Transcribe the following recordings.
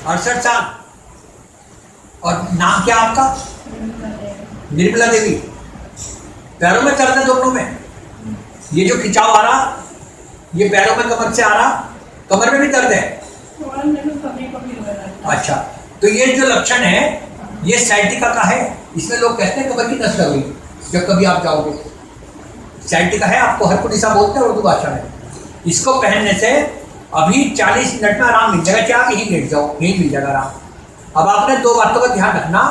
68 साल। और नाम क्या आपका? निर्मला देवी। पैरों में दर्द है दोनों में? ये जो खिंचाव आ रहा, ये पैरों में कमर से आ रहा, कमर में भी दर्द है? अच्छा, तो ये जो लक्षण है ये साइटिका का है। इसमें लोग कहते हैं कमर की नस लग गई। जब कभी आप जाओगे, साइटिका है, आपको हरकुनिसा बोलते हैं उर्दू भाषा में। इसको पहनने से अभी 40 मिनट में आराम मिल जाएगा। क्या यहीं लेट जाओ, यहीं मिल जाएगा आराम। अब आपने 2 बातों का ध्यान रखना,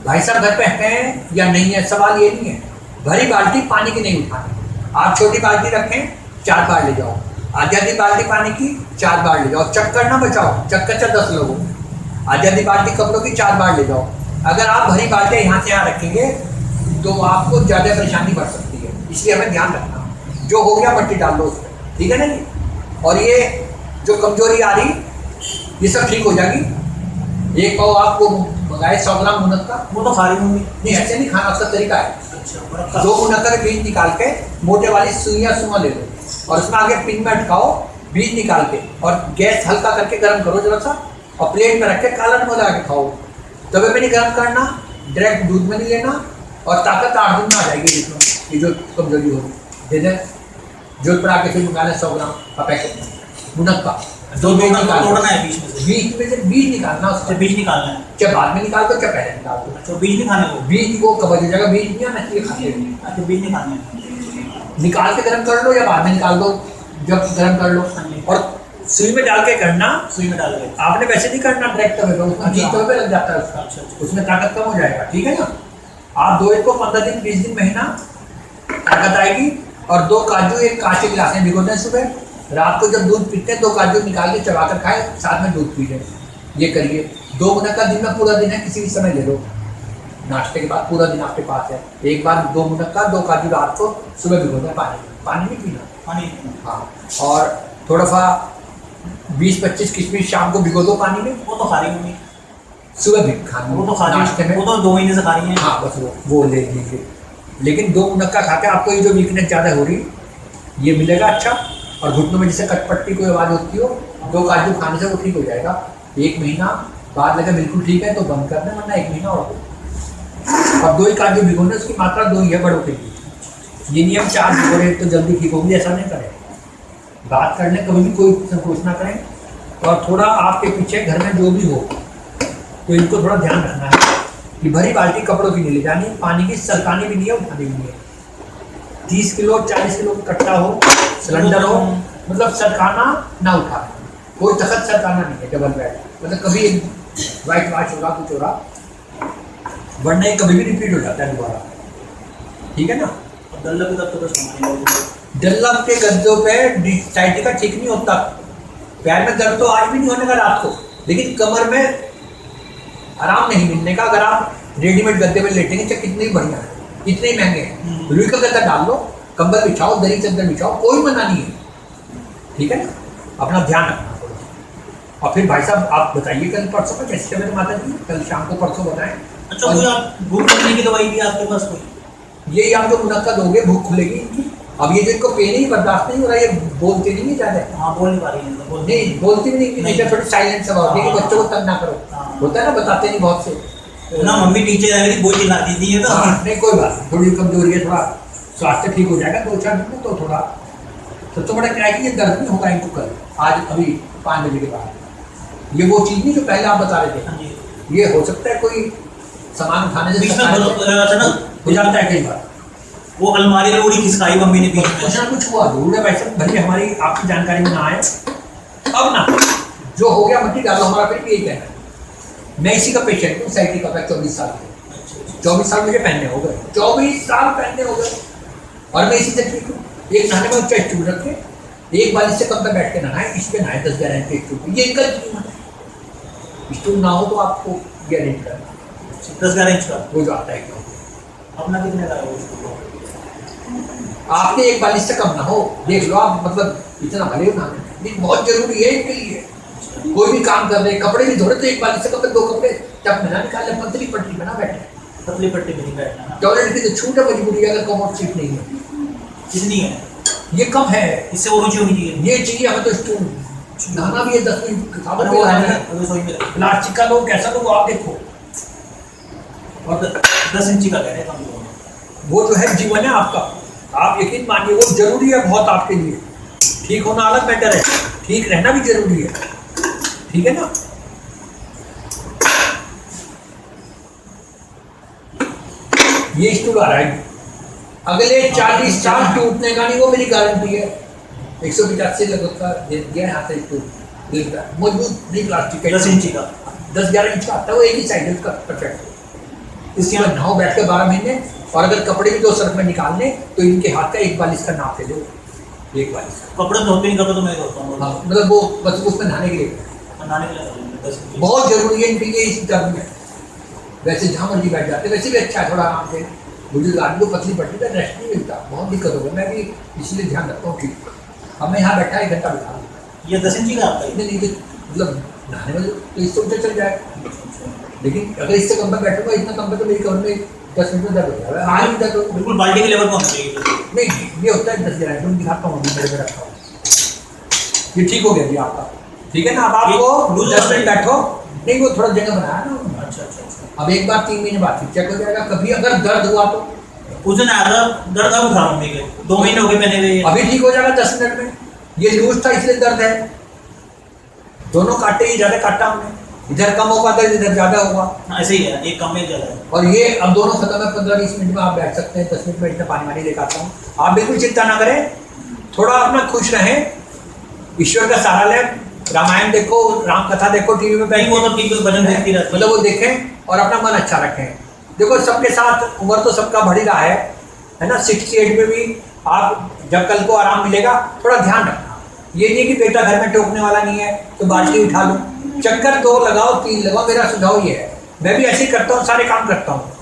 भाई साहब घर पे हैं या नहीं है, सवाल ये नहीं है। भरी बाल्टी पानी की नहीं उठानी। आप छोटी बाल्टी रखें, 4 बार ले जाओ। आधी बाल्टी पानी की 4 बार ले जाओ। चक्कर ना बचाओ, चक्कर 10 लोगों। आधी बाल्टी कपड़ों की 4 बार ले जाओ। अगर आप भरी बाल्टी यहाँ से यहाँ रखेंगे तो आपको ज़्यादा परेशानी बढ़ सकती है, इसलिए हमें ध्यान रखना। जो हो गया मट्टी डाल दो उसमें, ठीक है ना जी। और ये जो कमजोरी आ रही, ये सब ठीक हो जाएगी। एक पाव आपको मंगाए 100 ग्राम मुनक्का का, वो तो खा रही हूँ नहीं, ऐसे नहीं खाना, उसका तरीका है। अच्छा, 2 मुनक्का के बीज निकाल के मोटे वाली सुइयाँ ले लो और उसमें आगे पिन में अटकाओ, बीज निकाल के, और गैस हल्का करके गर्म करो जरा सा, और प्लेट में रख के काला नमक लगा के खाओ। तवे पे नहीं गर्म करना, डायरेक्ट दूध में नहीं लेना, और ताकत 8 दिन में आ जाएगी। इसमें ये जो कमजोरी होगी दे दें। जोधपुर आके फिर निकालें 100 ग्राम का पैकेट मुनक्का। तोड़ना है बीच में से, बीज निकालना, उससे बीज निकालना है। चाहे बाद में निकाल दो चाहे पहले निकाल दो। अच्छा, बीज नहीं खाने को? बीज को कवर हो जाएगा, बीज नहीं आना चाहिए खाते हैं। अच्छा, बीज नहीं खाने हैं। निकाल के गर्म कर लो या बाद में निकाल दो, जब गर्म कर लो। और सुई में डाल के करना, सुई में डाल के आपने वैसे नहीं करना डायरेक्ट तवे पे, उसमें घी तवे पे लग जाता है उसका। अच्छा, उसमें ताकत कम हो जाएगा, ठीक है ना। आप 2 को 15 दिन 20 दिन महीना ताकत आएगी। और 2 काजू एक कांच के गिलास में भिगो दें सुबह। रात को जब दूध पीते हैं 2 काजू निकाल के चबा कर खाए, साथ में दूध पी लें। ये करिए। 2 मुनक्का दिन में पूरा दिन है, किसी भी समय ले लो, नाश्ते के बाद पूरा दिन आपके पास है। एक बार 2 मुनक्का 2 काजू रात को, सुबह भिगो दें पानी में पीना, पानी। हाँ। और थोड़ा सा 20-25 किशमिश शाम को भिगो दो पानी में। वो तो खा रही हूँ, सुबह भी खानी, वो तो खा नाश्ते में, वो तो 2 महीने से खा रही है। हाँ बस वो ले लीजिए। लेकिन 2 मुनक्का खाते आपको ये जो वीकनेस ज़्यादा हो रही ये मिलेगा अच्छा। और घुटनों में जैसे कटपट्टी कोई आवाज़ होती हो, 2 काजू खाने से वो ठीक हो जाएगा। 1 महीना बाद लगे बिल्कुल ठीक है तो बंद कर दें, वरना 1 महीना और। अब 2 ही काजू भिगोने, उसकी मात्रा 2 ही है बड़ों के लिए। ये नियम 4 भिगो रहे तो जल्दी ठीक होगी, ऐसा नहीं करें। बात करने कभी भी कोई संकोच ना करें। और थोड़ा आपके पीछे घर में जो भी हो तो इनको थोड़ा ध्यान रखना है कि भरी बाल्टी कपड़ों की नहीं ले जानी, पानी की सरकानी भी नहीं है, उठानी भी नहीं है। 30 किलो 40 किलो का कट्टा हो, सिलेंडर हो, मतलब सरकाना ना उठा, कोई तखत सरकाना नहीं है। डबल बेड मतलब कभी वाइट वाश होगा, कुछ होगा, वरना ये कभी भी रिपीट हो जाता है दोबारा, ठीक है ना। डल्लम के गद्दों पे साइटिका ठीक नहीं होता। पैर में दर्द तो आज भी नहीं होने का रात को, लेकिन कमर में आराम नहीं मिलने का। अगर आप रेडीमेड गद्दे में लेटेंगे चाहे कितने ही बढ़िया है, कितने ही महंगे हैं, रुई का गद्दा डाल लो, कंबल बिछाओ, दरी चद्दर बिछाओ, कोई मना नहीं है, ठीक है ना। अपना ध्यान रखना। और फिर भाई साहब आप बताइए कल परसों का कैसे चले माता जी, कल शाम को परसों बताएं। अच्छा, कोई आप भूख लगने की दवाई भी आपके पास कोई? यही आप जो मुनक्का दोगे भूख खुलेगी इनकी। अब ये जो इनको पेन ही बर्दाश्त नहीं हो रहा, ये बोलते नहीं है ज़्यादा। हाँ, बोल नहीं पा रही है, नहीं बोलती भी नहीं, नहीं थोड़ी साइलेंट सा होती है कि बच्चों को तंग ना करो, होता है ना, बताते नहीं बहुत से ना। मम्मी टीचर है मेरी, बोल चिल्लाती थी है तो। नहीं कोई बात, थोड़ी कमजोरी है, थोड़ा स्वास्थ्य ठीक हो जाएगा 2-4 दिन में। तो थोड़ा सबसे बड़ा क्या है कि ये दर्द नहीं होगा इनको कल, आज अभी 5 बजे के बाद। ये वो चीज़ नहीं जो पहले आप बता रहे थे, ये हो सकता है कोई सामान उठाने से हो जाता है कई बार। वो अलमारी में उड़ी खिसकाई मम्मी ने, कुछ ना कुछ हुआ जरूर है वैसे, भले हमारी आपकी जानकारी में ना आए। अब ना जो हो गया मट्टी डालो, हमारा फिर भी यही कहना है। मैं इसी का पेशेंट हूँ, साइटिका का 24 साल के। 24 साल मुझे पहनने हो गए, 24 साल पहनने हो गए, और मैं इसी से ठीक हूँ। एक नहाने में ऊँचा स्टूल रखे, एक बालिश से कम पे बैठ के नहाए, इस पे नहाए 10-11 इंच के स्टूल, ये इनका स्टूल ना हो तो आपको गारंटी करना 10-11 इंच का वो जो आता है। अपना कितने का है? आपके एक बालिश से कम ना हो, देख लो आप, मतलब इतना भले हो ना, लेकिन बहुत जरूरी है इनके लिए। कोई भी काम कर रहे, कपड़े भी धो रहे तो एक बालिश से कपड़े 2 कपड़े टप में ना निकाले, पतली पट्टी में ना बैठे, पतली पट्टी में नहीं बैठना। टॉयलेट की तो छूट है, मजबूरी अगर कमोड सीट नहीं है। कितनी है? ये कम है, इससे वो ऊंची होनी चाहिए। ये चाहिए हमें तो स्टूल नहाना भी है 10 मिनट साबुन अरे भी वो है लगाना ना, है। रसोई में रखा। प्लास्टिक का लो कैसा लो वो आप देखो। और 10 इंची का कह रहे हैं हम लोग। वो जो है जीवन है आपका, आप यकीन मानिए वो जरूरी है बहुत आपके लिए। ठीक होना अलग मैटर है, ठीक रहना भी जरूरी है, ठीक है ना। ये स्टूल आ रहा है, अगले 40 साल टूटने का नहीं, वो मेरी गारंटी है। 185 लगभग का दिया है हाथ स्टूल, मजबूत नहीं प्लास्टिक का, 10 इंची का। 10-11 इंच का आता है वो, एक ही साइड है उसका परफेक्ट। इसके बाद नहाओ बैठ के 12 महीने, और अगर कपड़े भी 2 सर्फ में निकालने तो इनके हाथ का 1 बालिश का नाप ले लो, 1 बालिश का। कपड़े धोते नहीं, कपड़े तो मैं धोता हूँ। हाँ मतलब वो बस उसमें नहाने के लिए नहाने के लिए 10 इंची। बहुत जरूरी है इनके लिए इस गर्मी में। वैसे जहाँ मर्जी बैठ जाते, वैसे भी अच्छा है थोड़ा आराम से। बुजुर्ग आदमी को पतली पड़ती है, रेस्ट नहीं मिलता, बहुत दिक्कत होगा। मैं भी इसलिए ध्यान रखता हूँ। ठीक अब मैं यहाँ बैठा 1 घंटा बिता लूँ। ये 10 इंची का आपका इतने नहीं मतलब नहाने में तो इससे ऊँचा चल जाए, लेकिन अगर इससे कम पर बैठूंगा, इतना कम पर तो मेरी कमर में 10 मिनट में दर्द हो जाएगा। आज भी दर्द हो बिल्कुल बाल्टी के लेवल पर होना चाहिए। नहीं, ये होता है 10-11 मिनट दिखाता हूँ, अभी मेरे में रखा हूँ। ये ठीक हो गया जी आपका, ठीक है ना। अब आपको 10 मिनट बैठो, नहीं वो थोड़ा जगह बनाया ना। अच्छा अच्छा अच्छा। अब एक बार 3 महीने बाद फिर चेक हो जाएगा। कभी अगर दर्द हुआ तो उस दिन आया था, दर्द अब उठा मम्मी के 2 महीने हो गए पहने हुए। अभी ठीक हो जाएगा 10 मिनट में। ये लूज था इसलिए दर्द है, दोनों काटे ही ज़्यादा काटा हमने, इधर कम होगा दर्द, इधर ज़्यादा होगा। हाँ, ऐसे ही है, एक कम में ज़्यादा है। और ये अब दोनों खत्म है, 15-20 मिनट में आप बैठ सकते हैं। 10 मिनट में इतना पानी वानी लेकर आता हूँ। आप बिल्कुल चिंता ना करें, थोड़ा अपना खुश रहें, ईश्वर का सहारा लें, रामायण देखो, राम कथा देखो टीवी में बैठ, वो तो ठीक है, भजन देखती रहती है। मतलब वो देखें और अपना मन अच्छा रखें। देखो सबके साथ उम्र तो सबका बढ़ ही रहा है ना। 68 में भी आप जब कल को आराम मिलेगा, थोड़ा ध्यान रखना। ये नहीं कि बेटा घर में टोकने वाला नहीं है तो बाल्टी उठा लो, चक्कर 2 लगाओ 3 लगाओ। मेरा सुझाव ये है, मैं भी ऐसे ही करता हूँ, सारे काम करता हूँ।